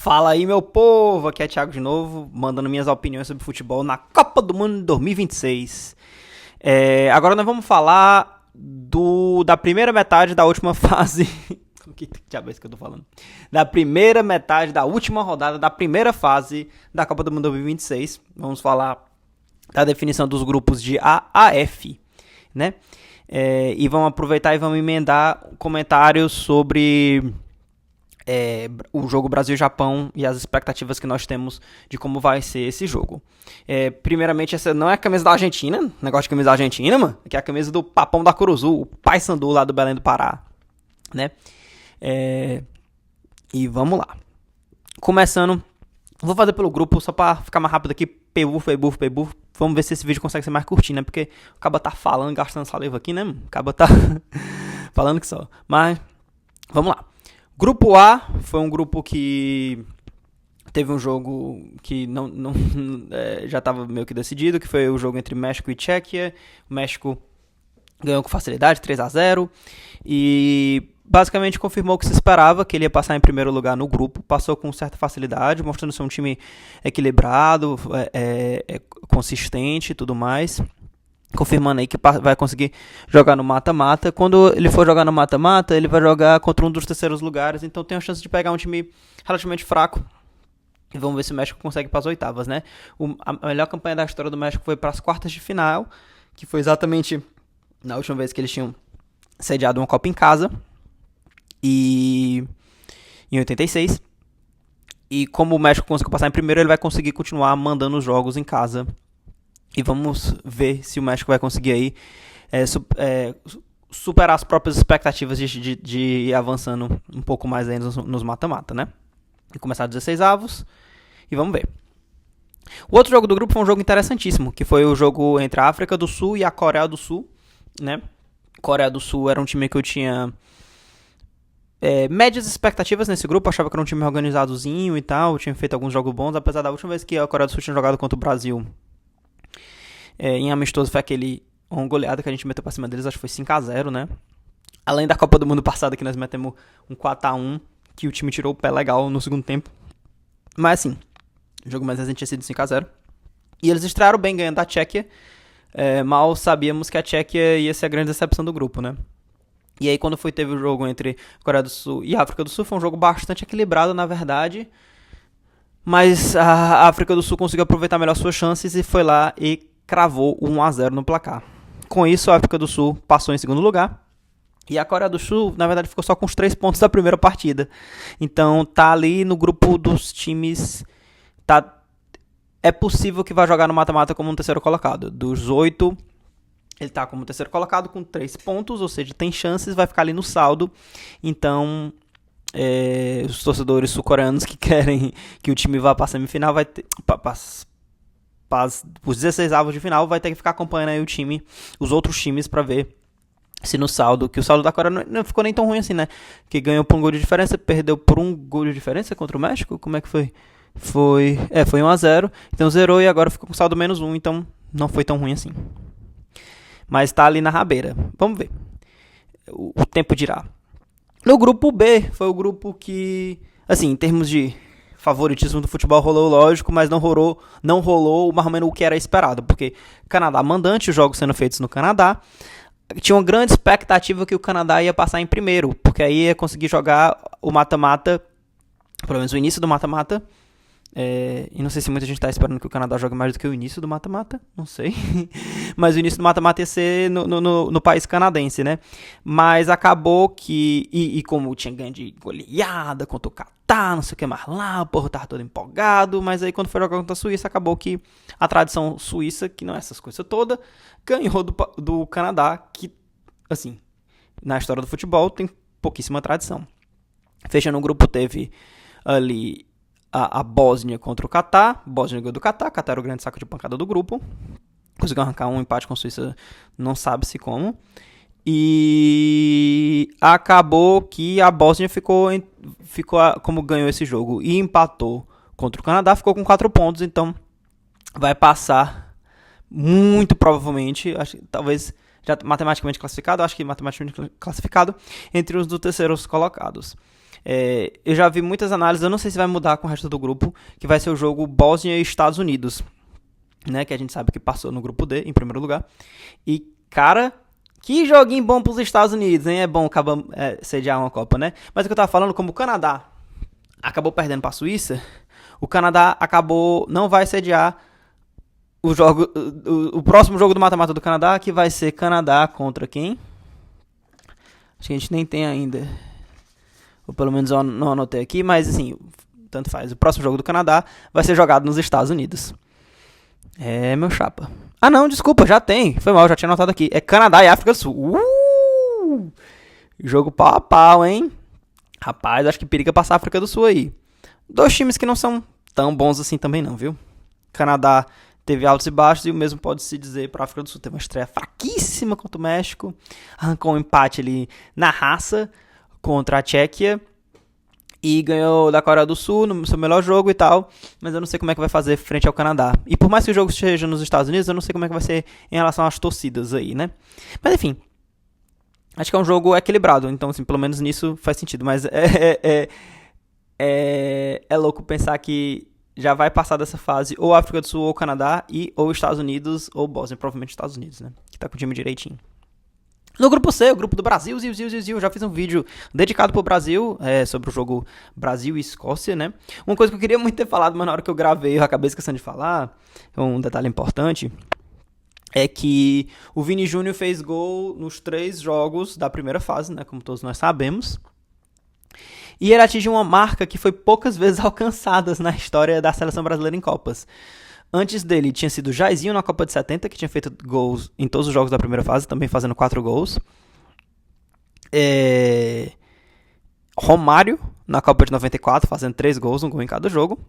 Fala aí, meu povo, aqui é Thiago de novo, mandando minhas opiniões sobre futebol na Copa do Mundo 2026. Agora nós vamos falar da primeira metade da última fase. Que diabo é isso que eu tô falando? Da primeira metade da última rodada da primeira fase da Copa do Mundo 2026. Vamos falar da definição dos grupos de A a F, né? E vamos aproveitar e vamos emendar comentários sobre o jogo Brasil-Japão e as expectativas que nós temos de como vai ser esse jogo. Primeiramente, essa não é a camisa da Argentina, negócio de camisa da Argentina, mano, que é a camisa do Papão da Curuzu, o Paysandu lá do Belém do Pará, né? E vamos lá. Começando, vou fazer pelo grupo só pra ficar mais rápido aqui, pebu. Vamos ver se esse vídeo consegue ser mais curtinho, né? Porque o caba tá falando, gastando saliva aqui, né? O caba tá falando que só. Mas, vamos lá. Grupo A foi um grupo que teve um jogo que já estava meio que decidido, que foi o jogo entre México e Tchequia. O México ganhou com facilidade, 3-0, e basicamente confirmou o que se esperava, que ele ia passar em primeiro lugar no grupo. Passou com certa facilidade, mostrando ser um time equilibrado, consistente e tudo mais. Confirmando aí que vai conseguir jogar no mata-mata. Quando ele for jogar no mata-mata, ele vai jogar contra um dos terceiros lugares. Então tem a chance de pegar um time relativamente fraco. E vamos ver se o México consegue para as oitavas, né? A melhor campanha da história do México foi para as quartas de final, que foi exatamente na última vez que eles tinham sediado uma Copa em casa, e em 86. E como o México conseguiu passar em primeiro, ele vai conseguir continuar mandando os jogos em casa. E vamos ver se o México vai conseguir aí superar as próprias expectativas de ir avançando um pouco mais aí nos mata-mata, né? E começar 16 avos e vamos ver. O outro jogo do grupo foi um jogo interessantíssimo, que foi o jogo entre a África do Sul e a Coreia do Sul, né? A Coreia do Sul era um time que eu tinha médias expectativas nesse grupo, achava que era um time organizadozinho e tal, tinha feito alguns jogos bons, apesar da última vez que a Coreia do Sul tinha jogado contra o Brasil em amistoso, foi uma goleada que a gente meteu pra cima deles, acho que foi 5-0, né? Além da Copa do Mundo passada, que nós metemos um 4-1, que o time tirou o pé legal no segundo tempo. Mas assim, o jogo mais recente tinha sido 5-0. E eles estrearam bem ganhando da Tchequia. Mal sabíamos que a Tchequia ia ser a grande decepção do grupo, né? E aí quando teve o jogo entre Coreia do Sul e África do Sul, foi um jogo bastante equilibrado, na verdade. Mas a África do Sul conseguiu aproveitar melhor suas chances e foi lá e cravou 1-0 no placar. Com isso, a África do Sul passou em segundo lugar. E a Coreia do Sul, na verdade, ficou só com os 3 pontos da primeira partida. Então, tá ali no grupo dos times. É possível que vá jogar no mata-mata como um terceiro colocado. Dos 8, ele tá como terceiro colocado com 3 pontos. Ou seja, tem chances, vai ficar ali no saldo. Então, os torcedores sul-coreanos que querem que o time vá para a semifinal vai ter. Os 16 avos de final, vai ter que ficar acompanhando aí os outros times para ver se no saldo, que o saldo da Coreia não ficou nem tão ruim assim, né? Que ganhou por um gol de diferença, perdeu por um gol de diferença contra o México, como é que foi? Foi 1-0, então zerou e agora ficou com saldo -1, então não foi tão ruim assim. Mas tá ali na rabeira, vamos ver, o tempo dirá. No grupo B, foi o grupo que, assim, em termos de favoritismo do futebol rolou, lógico, mas não rolou mais ou menos o que era esperado, porque Canadá mandante, os jogos sendo feitos no Canadá, tinha uma grande expectativa que o Canadá ia passar em primeiro, porque aí ia conseguir jogar o mata-mata, pelo menos o início do mata-mata, e não sei se muita gente está esperando que o Canadá jogue mais do que o início do mata-mata, não sei, mas o início do mata-mata ia ser no país canadense, né? Mas acabou que, e como tinha ganho de goleada contra o Catar, não sei o que mais lá, o povo tava todo empolgado, mas aí quando foi jogar contra a Suíça, acabou que a tradição suíça, que não é essas coisas todas, ganhou do Canadá, que, assim, na história do futebol tem pouquíssima tradição. Fechando o grupo, teve ali a Bósnia contra o Catar. Bósnia ganhou do Catar. Catar era o grande saco de pancada do grupo. Conseguiu arrancar um empate com a Suíça, não sabe-se como. E acabou que a Bósnia ficou como ganhou esse jogo e empatou contra o Canadá, ficou com 4 pontos, então vai passar muito provavelmente, acho que talvez já matematicamente classificado, entre os dos terceiros colocados. Eu já vi muitas análises, eu não sei se vai mudar com o resto do grupo, que vai ser o jogo Bósnia e Estados Unidos, né? Que a gente sabe que passou no grupo D, em primeiro lugar. E, cara, que joguinho bom pros Estados Unidos, hein? É bom acabar sediar uma Copa, né? Mas o que eu tava falando, como o Canadá acabou perdendo pra Suíça, o Canadá não vai sediar o próximo jogo do mata-mata do Canadá, que vai ser Canadá contra quem? Acho que a gente nem tem ainda. Ou pelo menos eu não anotei aqui, mas assim, tanto faz. O próximo jogo do Canadá vai ser jogado nos Estados Unidos. Meu chapa. Ah, não, desculpa, já tem. Foi mal, já tinha anotado aqui. É Canadá e África do Sul. Jogo pau a pau, hein? Rapaz, acho que periga passar a África do Sul aí. Dois times que não são tão bons assim também não, viu? Canadá teve altos e baixos e o mesmo pode se dizer para a África do Sul. Teve uma estreia fraquíssima contra o México. Arrancou um empate ali na raça contra a Tchequia. E ganhou da Coreia do Sul no seu melhor jogo e tal. Mas eu não sei como é que vai fazer frente ao Canadá. E por mais que o jogo esteja nos Estados Unidos, eu não sei como é que vai ser em relação às torcidas aí, né? Mas enfim. Acho que é um jogo equilibrado. Então, assim, pelo menos nisso faz sentido. Mas é louco pensar que já vai passar dessa fase ou África do Sul ou Canadá, ou Estados Unidos ou Bósnia, provavelmente Estados Unidos, né? Que tá com o time direitinho. No grupo C, o grupo do Brasil, eu já fiz um vídeo dedicado pro Brasil, sobre o jogo Brasil e Escócia, né? Uma coisa que eu queria muito ter falado, mas na hora que eu gravei eu acabei esquecendo de falar, um detalhe importante, é que o Vini Júnior fez gol nos 3 jogos da primeira fase, né? Como todos nós sabemos. E ele atingiu uma marca que foi poucas vezes alcançada na história da seleção brasileira em Copas. Antes dele tinha sido Jairzinho na Copa de 70, que tinha feito gols em todos os jogos da primeira fase, também fazendo 4 gols. Romário na Copa de 94, fazendo 3 gols, um gol em cada jogo.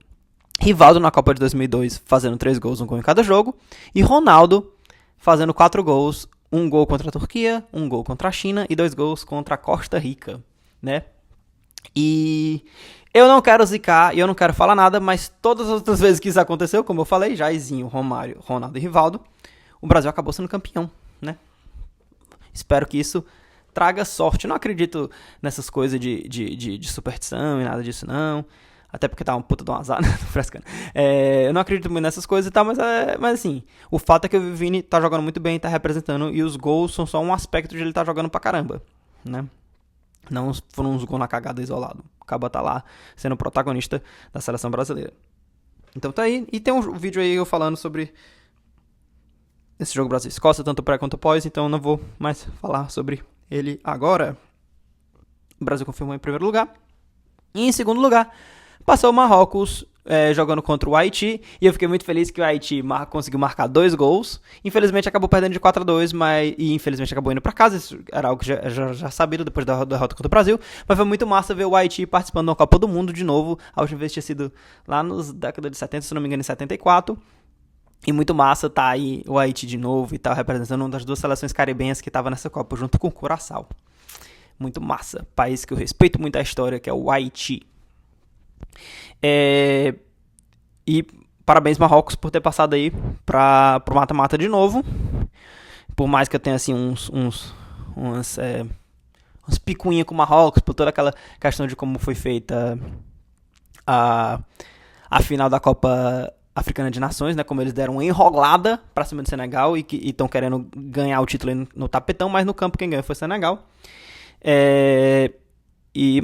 Rivaldo na Copa de 2002, fazendo 3 gols, um gol em cada jogo. E Ronaldo fazendo 4 gols, um gol contra a Turquia, um gol contra a China e 2 gols contra a Costa Rica, né? E eu não quero zicar e eu não quero falar nada, mas todas as outras vezes que isso aconteceu, como eu falei, Jairzinho, Romário, Ronaldo e Rivaldo, o Brasil acabou sendo campeão, né? Espero que isso traga sorte. Eu não acredito nessas coisas de superstição e nada disso, não. Até porque tá uma puta de um azar, né? Frescando. Eu não acredito muito nessas coisas e tal, mas assim, o fato é que o Vini tá jogando muito bem, tá representando, e os gols são só um aspecto de ele tá jogando pra caramba, né? Não foram uns gols na cagada isolado. O Caba tá lá sendo o protagonista da seleção brasileira. Então tá aí. E tem um vídeo aí eu falando sobre esse jogo Brasil-Escócia, tanto pré quanto pós. Então eu não vou mais falar sobre ele agora. O Brasil confirmou em primeiro lugar. E em segundo lugar, passou o Marrocos jogando contra o Haiti. E eu fiquei muito feliz que o Haiti conseguiu marcar 2 gols. Infelizmente acabou perdendo de 4-2, e infelizmente acabou indo pra casa. Isso era algo que já sabido depois da derrota contra o Brasil. Mas foi muito massa ver o Haiti participando da Copa do Mundo de novo. A última vez tinha sido lá nos décadas de 70, se não me engano, em 74. E muito massa tá aí o Haiti de novo e tal, representando uma das 2 seleções caribenhas que tava nessa Copa, junto com o Curaçao. Muito massa. País que eu respeito muito a história, que é o Haiti. E parabéns, Marrocos, por ter passado aí pro mata-mata de novo. Por mais que eu tenha assim uns picuinhas com o Marrocos, por toda aquela questão de como foi feita a final da Copa Africana de Nações, né? Como eles deram uma enrolada pra cima do Senegal e estão querendo ganhar o título no tapetão, mas no campo quem ganhou foi o Senegal.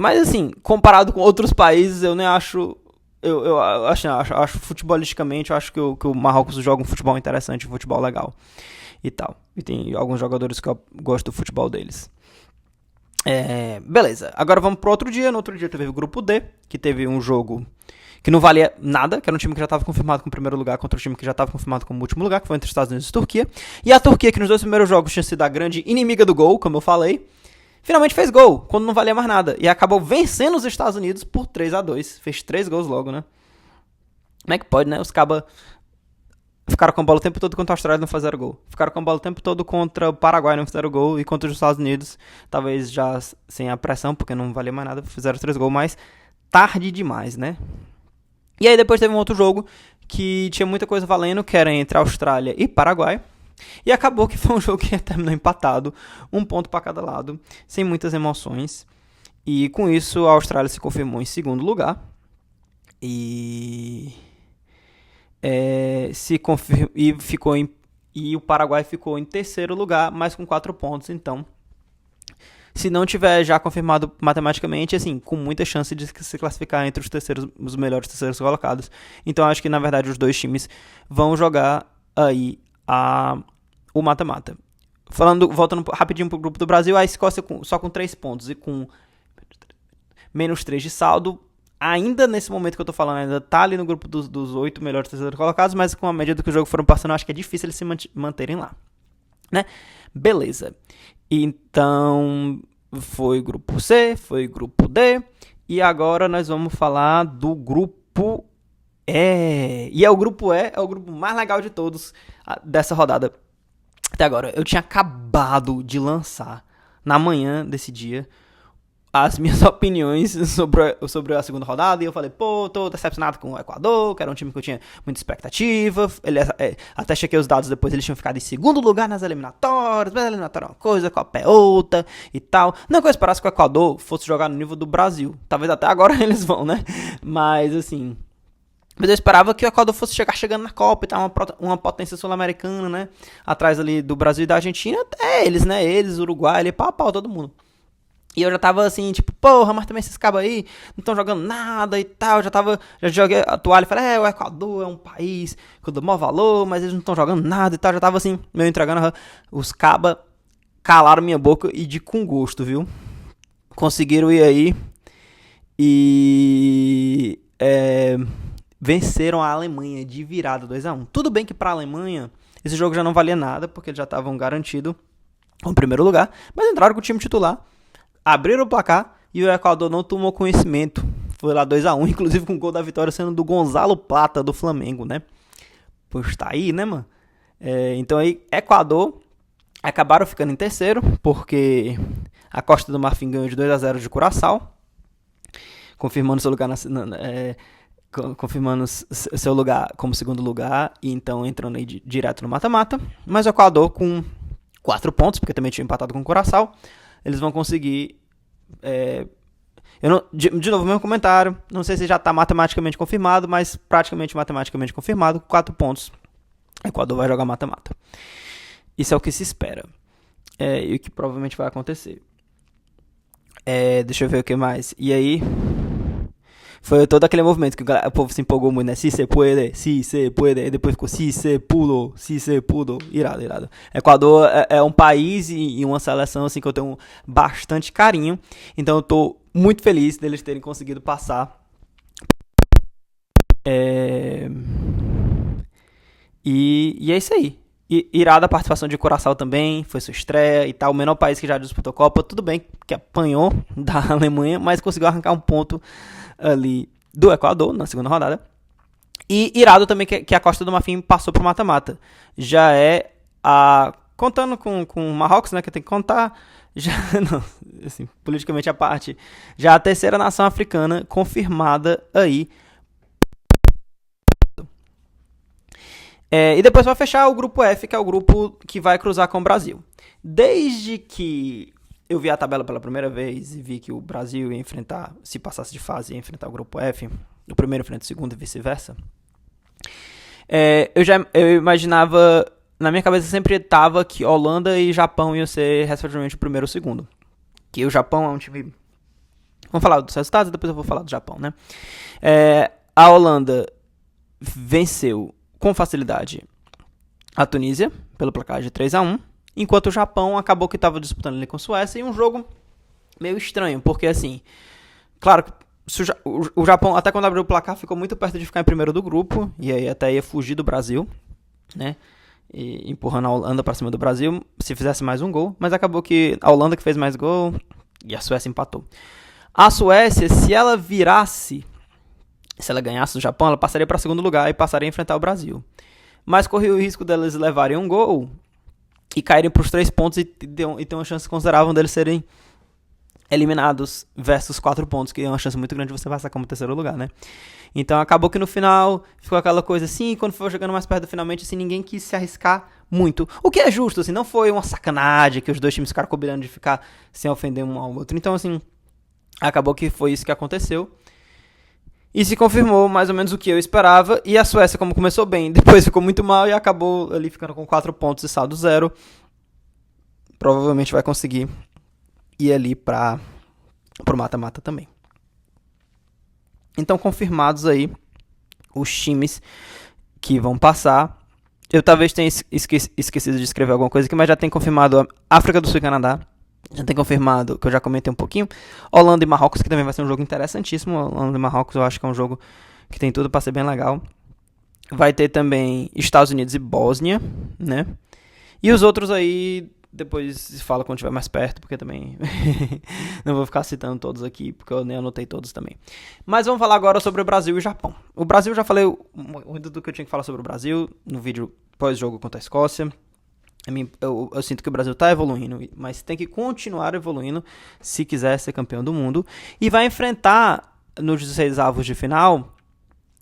Mas assim, comparado com outros países, eu nem acho. Eu acho futebolisticamente, eu acho que o Marrocos joga um futebol interessante, um futebol legal e tal. E tem alguns jogadores que eu gosto do futebol deles. Beleza, agora vamos pro outro dia. No outro dia teve o grupo D, que teve um jogo que não valia nada, que era um time que já estava confirmado como primeiro lugar contra um time que já estava confirmado como último lugar, que foi entre os Estados Unidos e Turquia. E a Turquia, que nos 2 primeiros jogos tinha sido a grande inimiga do gol, como eu falei, finalmente fez gol, quando não valia mais nada. E acabou vencendo os Estados Unidos por 3-2. Fez 3 gols logo, né? Como é que pode, né? Os cabas ficaram com a bola o tempo todo contra a Austrália e não fizeram gol. Ficaram com a bola o tempo todo contra o Paraguai e não fizeram gol. E contra os Estados Unidos, talvez já sem a pressão, porque não valia mais nada, fizeram 3 gols, mas tarde demais, né? E aí depois teve um outro jogo que tinha muita coisa valendo, que era entre Austrália e Paraguai. E acabou que foi um jogo que terminou empatado, 1 ponto para cada lado, sem muitas emoções. E com isso a Austrália se confirmou em segundo lugar. E, e o Paraguai ficou em terceiro lugar, mas com 4 pontos. Então, se não tiver já confirmado matematicamente, assim, com muita chance de se classificar entre os melhores terceiros colocados. Então, acho que na verdade os dois times vão jogar aí o mata-mata. Voltando rapidinho pro grupo do Brasil, a Escócia só com 3 pontos e com menos 3 de saldo. Ainda nesse momento que eu tô falando, ainda tá ali no grupo dos 8 melhores terceiros colocados, mas com a medida do que o jogo foram passando, eu acho que é difícil eles se manterem lá, né? Beleza. Então, foi grupo C, foi grupo D, e agora nós vamos falar do grupo E. E o grupo E é o grupo mais legal de todos dessa rodada até agora. Eu tinha acabado de lançar, na manhã desse dia, as minhas opiniões sobre a segunda rodada, e eu falei, tô decepcionado com o Equador, que era um time que eu tinha muita expectativa. Até chequei os dados depois, eles tinham ficado em segundo lugar nas eliminatórias, mas a eliminatória é uma coisa, a Copa é outra e tal. Não que eu esperasse que o Equador fosse jogar no nível do Brasil, talvez até agora eles vão, né? Mas assim, mas eu esperava que o Equador fosse chegando na Copa e tal, uma potência sul-americana, né? Atrás ali do Brasil e da Argentina, eles, né? Eles, Uruguai, ali, pau, todo mundo. E eu já tava assim, tipo, porra, mas também esses cabos aí não estão jogando nada e tal. Já joguei a toalha e falei, o Equador é um país que eu dou maior valor, mas eles não estão jogando nada e tal. Já tava assim, meio entregando. Os cabas calaram minha boca e de com gosto, viu? Conseguiram ir aí e venceram a Alemanha de virada 2-1. Tudo bem que pra Alemanha esse jogo já não valia nada, porque eles já estavam garantidos no primeiro lugar, mas entraram com o time titular. Abriram o placar e o Equador não tomou conhecimento. Foi lá 2-1, inclusive com o gol da vitória sendo do Gonzalo Plata, do Flamengo, né? Pois tá aí, né, mano? Então aí, Equador acabaram ficando em terceiro, porque a Costa do Marfim ganhou de 2-0 de Curaçao, confirmando seu lugar confirmando seu lugar como segundo lugar, e então entrando aí direto no mata-mata. Mas o Equador com 4 pontos, porque também tinha empatado com o Curaçao, eles vão conseguir. De novo, mesmo comentário. Não sei se já está matematicamente confirmado, mas praticamente matematicamente confirmado. 4 pontos. O Equador vai jogar mata-mata. Isso é o que se espera. E o que provavelmente vai acontecer. Deixa eu ver o que mais. E aí. Foi todo aquele movimento que o povo se empolgou muito, né? Si se puede. E depois ficou si se pudo. Irado. Equador é um país e uma seleção assim que eu tenho bastante carinho. Então eu tô muito feliz deles terem conseguido passar. E é isso aí. Irada a participação de Curaçao também, foi sua estreia e tal. O menor país que já disputou a Copa, tudo bem que apanhou da Alemanha, mas conseguiu arrancar um ponto ali do Equador na segunda rodada. E irado também que a Costa do Marfim passou pro mata-mata. Já é contando com o Marrocos, né, que tem que contar, já não, assim, politicamente à parte, já a terceira nação africana confirmada aí. E depois vai fechar o grupo F, que é o grupo que vai cruzar com o Brasil. Desde que eu vi a tabela pela primeira vez e vi que o Brasil ia enfrentar, se passasse de fase, ia enfrentar o grupo F, o primeiro enfrenta o segundo e vice-versa. Eu imaginava, na minha cabeça sempre estava que Holanda e Japão iam ser respectivamente o primeiro e o segundo. Que o Japão é um time... Vamos falar dos resultados e depois eu vou falar do Japão, né? A Holanda venceu com facilidade a Tunísia pelo placar de 3-1. Enquanto o Japão acabou que estava disputando ali com a Suécia, e um jogo meio estranho, porque assim, claro, o Japão até quando abriu o placar ficou muito perto de ficar em primeiro do grupo, e aí até ia fugir do Brasil, né, e empurrando a Holanda para cima do Brasil, se fizesse mais um gol, mas acabou que a Holanda que fez mais gol, e a Suécia empatou. A Suécia, se ela ganhasse do Japão, ela passaria para segundo lugar e passaria a enfrentar o Brasil. Mas corria o risco deles levarem um gol e caírem para os 3 pontos e ter uma chance considerável deles serem eliminados versus 4 pontos, que é uma chance muito grande de você passar como terceiro lugar, né? Então acabou que no final ficou aquela coisa assim, quando foi jogando mais perto finalmente, assim, ninguém quis se arriscar muito. O que é justo, assim, não foi uma sacanagem que os dois times ficaram combinando de ficar sem ofender um ao outro. Então, assim, Acabou que foi isso que aconteceu. E se confirmou mais ou menos o que eu esperava. E a Suécia, como começou bem, depois ficou muito mal e acabou ali ficando com 4 pontos e saldo 0. Provavelmente vai conseguir ir ali para o mata-mata também. Então, confirmados aí os times que vão passar. Eu talvez tenha esquecido de escrever alguma coisa aqui, mas já tem confirmado a África do Sul e Canadá. Já tem confirmado, que eu já comentei um pouquinho, Holanda e Marrocos, que também vai ser um jogo interessantíssimo. Holanda e Marrocos eu acho que é um jogo que tem tudo para ser bem legal. Vai ter também Estados Unidos e Bósnia, né? E os outros aí, depois se fala quando estiver mais perto, porque também não vou ficar citando todos aqui, porque eu nem anotei todos também. Mas vamos falar agora sobre o Brasil e o Japão. O Brasil, já falei muito do que eu tinha que falar sobre o Brasil no vídeo pós-jogo contra a Escócia. Eu sinto que o Brasil está evoluindo, mas tem que continuar evoluindo se quiser ser campeão do mundo. E vai enfrentar, nos 16avos de final,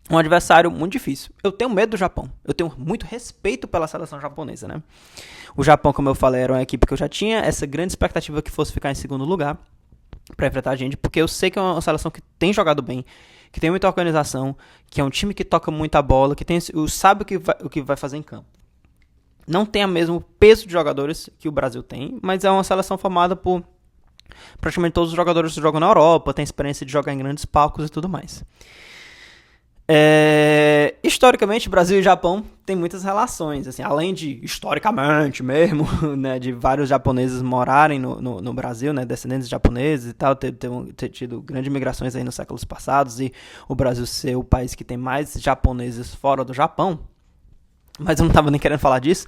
um adversário muito difícil. Eu tenho medo do Japão. Eu tenho muito respeito pela seleção japonesa, né? O Japão, como eu falei, era uma equipe que eu já tinha essa grande expectativa que fosse ficar em segundo lugar para enfrentar a gente, porque eu sei que é uma seleção que tem jogado bem, que tem muita organização, que é um time que toca muita bola, que sabe o que vai fazer em campo. Não tem o mesmo peso de jogadores que o Brasil tem, mas é uma seleção formada por praticamente todos os jogadores que jogam na Europa, tem experiência de jogar em grandes palcos e tudo mais. Historicamente, Brasil e Japão têm muitas relações, assim, além de, historicamente mesmo, né, de vários japoneses morarem no Brasil, né, descendentes de japoneses e tal, ter tido grandes migrações aí nos séculos passados, e o Brasil ser o país que tem mais japoneses fora do Japão. Mas eu não estava nem querendo falar disso.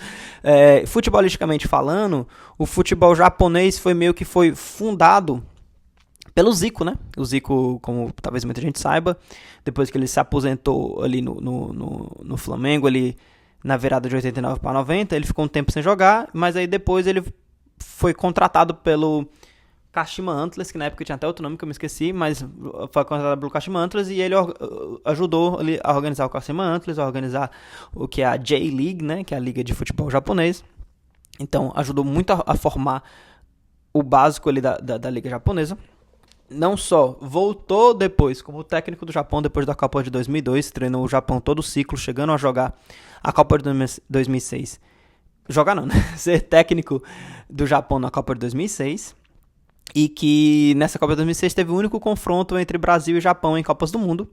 Futebolisticamente falando, o futebol japonês foi fundado pelo Zico, né? O Zico, como talvez muita gente saiba, depois que ele se aposentou ali no Flamengo, ali na virada de 89 para 90, ele ficou um tempo sem jogar, mas aí depois ele foi contratado pelo Kashima Antlers, que na época tinha até outro nome que eu me esqueci, mas foi contratado pelo Kashima Antlers e ele ajudou ali a organizar o Kashima Antlers, a organizar o que é a J-League, né, que é a liga de futebol japonês. Então ajudou muito a formar o básico ali da liga japonesa. Não só voltou depois como técnico do Japão depois da Copa de 2002, treinou o Japão todo o ciclo, chegando a jogar a Copa de 2006. Jogar não, né? Ser técnico do Japão na Copa de 2006. E que nessa Copa de 2006 teve o único confronto entre Brasil e Japão em Copas do Mundo,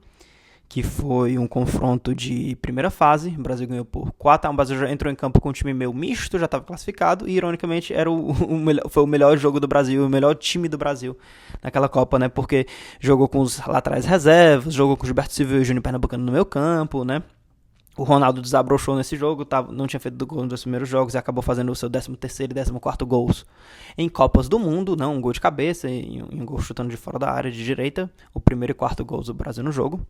que foi um confronto de primeira fase. O Brasil ganhou por 4-1. O Brasil já entrou em campo com um time meio misto, já estava classificado, e ironicamente foi o melhor jogo do Brasil, o melhor time do Brasil naquela Copa, né? Porque jogou com os laterais reservas, jogou com o Gilberto Silva e o Júnior Pernambucano no meio campo, né? O Ronaldo desabrochou nesse jogo, não tinha feito gol nos dois primeiros jogos e acabou fazendo o seu 13º e 14º gols em Copas do Mundo, não, um gol de cabeça e um gol chutando de fora da área de direita, o primeiro e quarto gols do Brasil no jogo.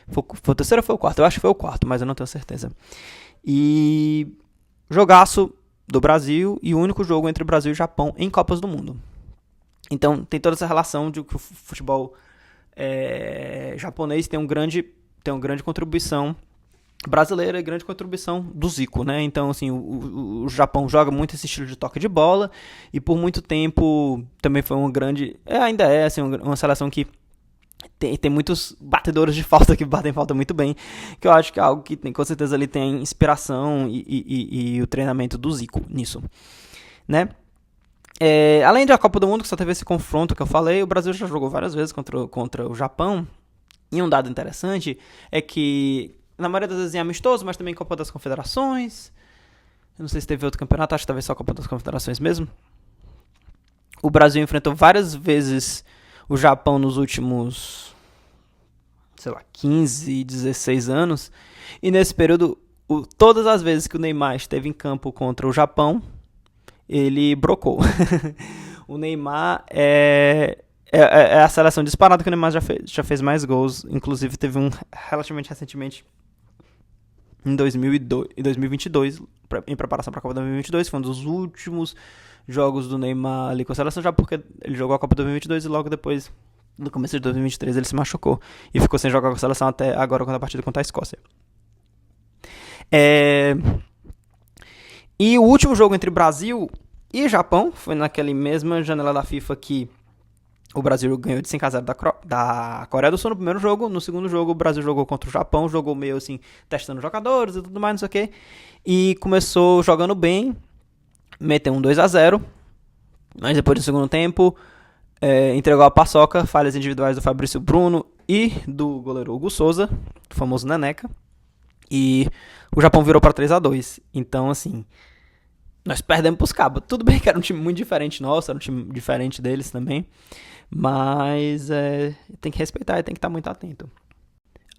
Foi o terceiro ou foi o quarto? Eu acho que foi o quarto, mas eu não tenho certeza. E jogaço do Brasil e o único jogo entre Brasil e Japão em Copas do Mundo. Então tem toda essa relação de que o futebol japonês tem uma grande contribuição brasileira e grande contribuição do Zico, né? Então, assim, o Japão joga muito esse estilo de toque de bola e por muito tempo também foi uma grande... ainda é, assim, uma seleção que tem muitos batedores de falta que batem falta muito bem, que eu acho que é algo que com certeza ali tem inspiração e o treinamento do Zico nisso, né? Além da Copa do Mundo, que só teve esse confronto que eu falei, o Brasil já jogou várias vezes contra o Japão, e um dado interessante é que na maioria das vezes em amistoso, mas também em Copa das Confederações. Eu não sei se teve outro campeonato, acho que talvez só a Copa das Confederações mesmo. O Brasil enfrentou várias vezes o Japão nos últimos, 15, 16 anos. E nesse período, todas as vezes que o Neymar esteve em campo contra o Japão, ele brocou. O Neymar é a seleção disparada que o Neymar já fez mais gols. Inclusive teve um relativamente recentemente em 2022, em preparação para a Copa 2022, foi um dos últimos jogos do Neymar ali com a seleção, já porque ele jogou a Copa 2022 e logo depois, no começo de 2023, ele se machucou e ficou sem jogar com a seleção até agora, quando a partida contra a Escócia. E o último jogo entre Brasil e Japão foi naquela mesma janela da FIFA que O Brasil ganhou de 5-0 da Coreia do Sul no primeiro jogo. No segundo jogo, o Brasil jogou contra o Japão. Jogou meio assim, testando jogadores e tudo mais, não sei o quê. E começou jogando bem. Meteu um 2-0. Mas depois do segundo tempo, entregou a paçoca. Falhas individuais do Fabrício Bruno e do goleiro Hugo Souza, o famoso Neneca. E o Japão virou para 3-2. Então, assim, nós perdemos pros cabos. Tudo bem que era um time muito diferente nosso, era um time diferente deles também. Mas tem que respeitar e tem que estar muito atento.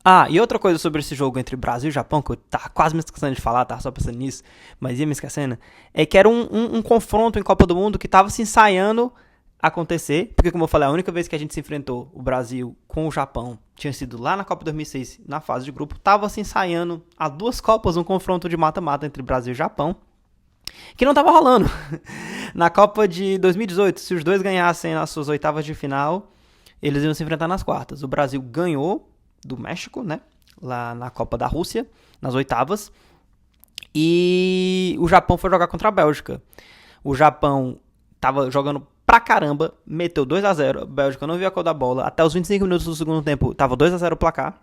Ah, e outra coisa sobre esse jogo entre Brasil e Japão, que eu tava quase me esquecendo de falar, tava só pensando nisso, mas ia me esquecendo, é que era um confronto em Copa do Mundo que tava se ensaiando acontecer, porque como eu falei, a única vez que a gente se enfrentou, o Brasil com o Japão, tinha sido lá na Copa 2006, na fase de grupo, tava se ensaiando há 2 Copas um confronto de mata-mata entre Brasil e Japão, que não tava rolando. Na Copa de 2018, se os dois ganhassem nas suas oitavas de final, eles iam se enfrentar nas quartas. O Brasil ganhou do México, né? Lá na Copa da Rússia, nas oitavas. E o Japão foi jogar contra a Bélgica. O Japão tava jogando pra caramba, meteu 2-0. A Bélgica não viu a cor da bola. Até os 25 minutos do segundo tempo, tava 2-0 o placar.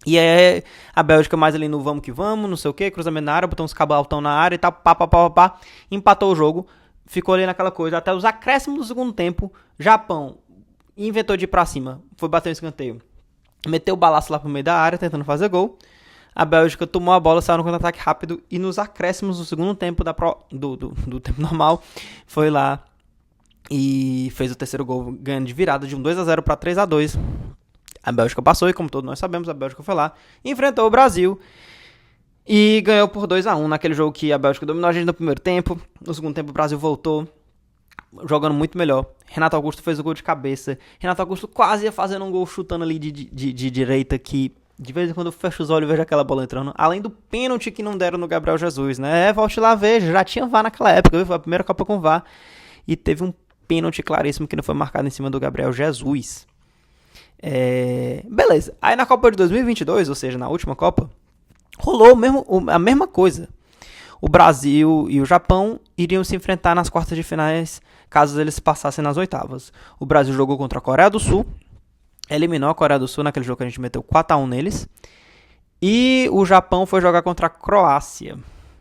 E aí a Bélgica mais ali no vamos que vamos, não sei o que, cruzamento na área, botou uns cabaltão na área e tal, pá, empatou o jogo, ficou ali naquela coisa, até os acréscimos do segundo tempo, Japão inventou de ir pra cima, foi bater o escanteio, meteu o balaço lá pro meio da área, tentando fazer gol, a Bélgica tomou a bola, saiu no contra-ataque rápido, e nos acréscimos do segundo tempo do tempo normal, foi lá e fez o terceiro gol, ganhando de virada de um 2-0 pra 3-2, a Bélgica passou e, como todos nós sabemos, a Bélgica foi lá, enfrentou o Brasil e ganhou por 2-1 naquele jogo que a Bélgica dominou a gente no primeiro tempo. No segundo tempo o Brasil voltou, jogando muito melhor. Renato Augusto fez o gol de cabeça. Renato Augusto quase ia fazendo um gol chutando ali de direita, que de vez em quando eu fecho os olhos e vejo aquela bola entrando. Além do pênalti que não deram no Gabriel Jesus, né? Volte lá ver, já tinha VAR naquela época, viu? Foi a primeira Copa com VAR. E teve um pênalti claríssimo que não foi marcado em cima do Gabriel Jesus. Beleza, aí na Copa de 2022, ou seja, na última Copa, rolou a mesma coisa. O Brasil e o Japão iriam se enfrentar nas quartas de finais caso eles passassem nas oitavas. O Brasil jogou contra a Coreia do Sul, eliminou a Coreia do Sul naquele jogo que a gente meteu 4-1 neles. E o Japão foi jogar contra a Croácia.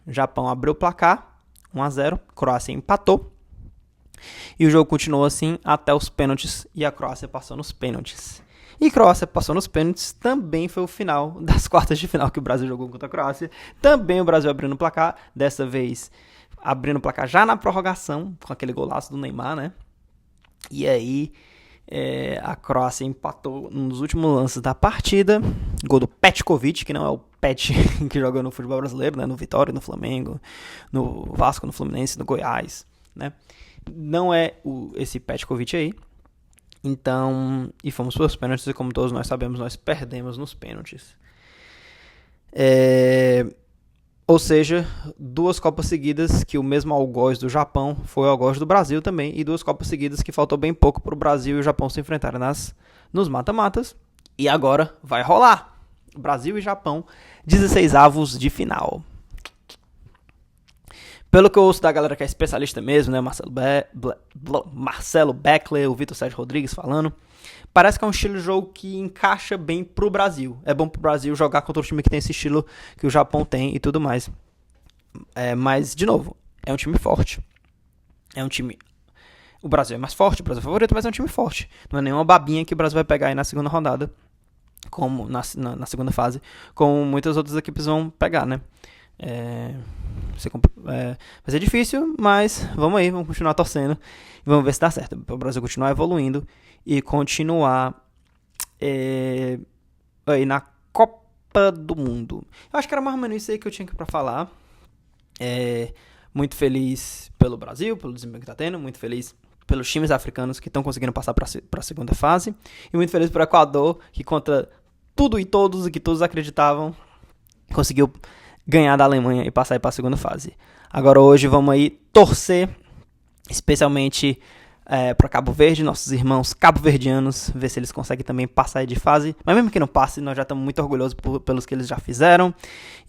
O Japão abriu o placar, 1-0, Croácia empatou. E o jogo continuou assim até os pênaltis e a Croácia passou nos pênaltis. E Croácia passou nos pênaltis, também foi o final das quartas de final que o Brasil jogou contra a Croácia. Também o Brasil abrindo o placar, dessa vez abrindo o placar já na prorrogação, com aquele golaço do Neymar, né? E aí a Croácia empatou nos últimos lances da partida. Gol do Petkovic, que não é o Pet que joga no futebol brasileiro, né? No Vitória, no Flamengo, no Vasco, no Fluminense, no Goiás, né? Não é esse Petkovic aí. Então, e fomos para os pênaltis, e como todos nós sabemos, nós perdemos nos pênaltis. Ou seja, 2 Copas seguidas que o mesmo algoz do Japão foi o algoz do Brasil também, e 2 Copas seguidas que faltou bem pouco para o Brasil e o Japão se enfrentarem nos mata-matas. E agora vai rolar! Brasil e Japão, 16avos de final. Pelo que eu ouço da galera que é especialista mesmo, né? Marcelo Beckler, o Vitor Sérgio Rodrigues falando. Parece que é um estilo de jogo que encaixa bem pro Brasil. É bom pro Brasil jogar contra um time que tem esse estilo que o Japão tem e tudo mais. Mas, de novo, é um time forte. É um time... O Brasil é mais forte, o Brasil é favorito, mas é um time forte. Não é nenhuma babinha que o Brasil vai pegar aí na segunda rodada, como na segunda fase, como muitas outras equipes vão pegar, né? Vai ser difícil, mas vamos aí, vamos continuar torcendo e vamos ver se dá certo, para o Brasil continuar evoluindo e continuar aí na Copa do Mundo. Eu acho que era mais ou menos isso aí que eu tinha para falar. Muito feliz pelo Brasil, pelo desempenho que está tendo, muito feliz pelos times africanos que estão conseguindo passar para a segunda fase, e muito feliz pelo Equador, que contra tudo e todos, e que todos acreditavam, conseguiu ganhar da Alemanha e passar para a segunda fase. Agora hoje vamos aí torcer, especialmente para Cabo Verde, nossos irmãos cabo-verdianos, ver se eles conseguem também passar de fase. Mas mesmo que não passe, nós já estamos muito orgulhosos pelos que eles já fizeram.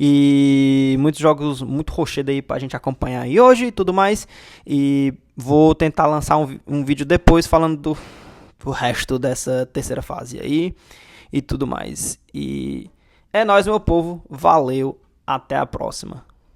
E muitos jogos muito rochedos aí para a gente acompanhar aí hoje e tudo mais. E vou tentar lançar um vídeo depois falando pro resto dessa terceira fase aí e tudo mais. E é nóis, meu povo. Valeu. Até a próxima.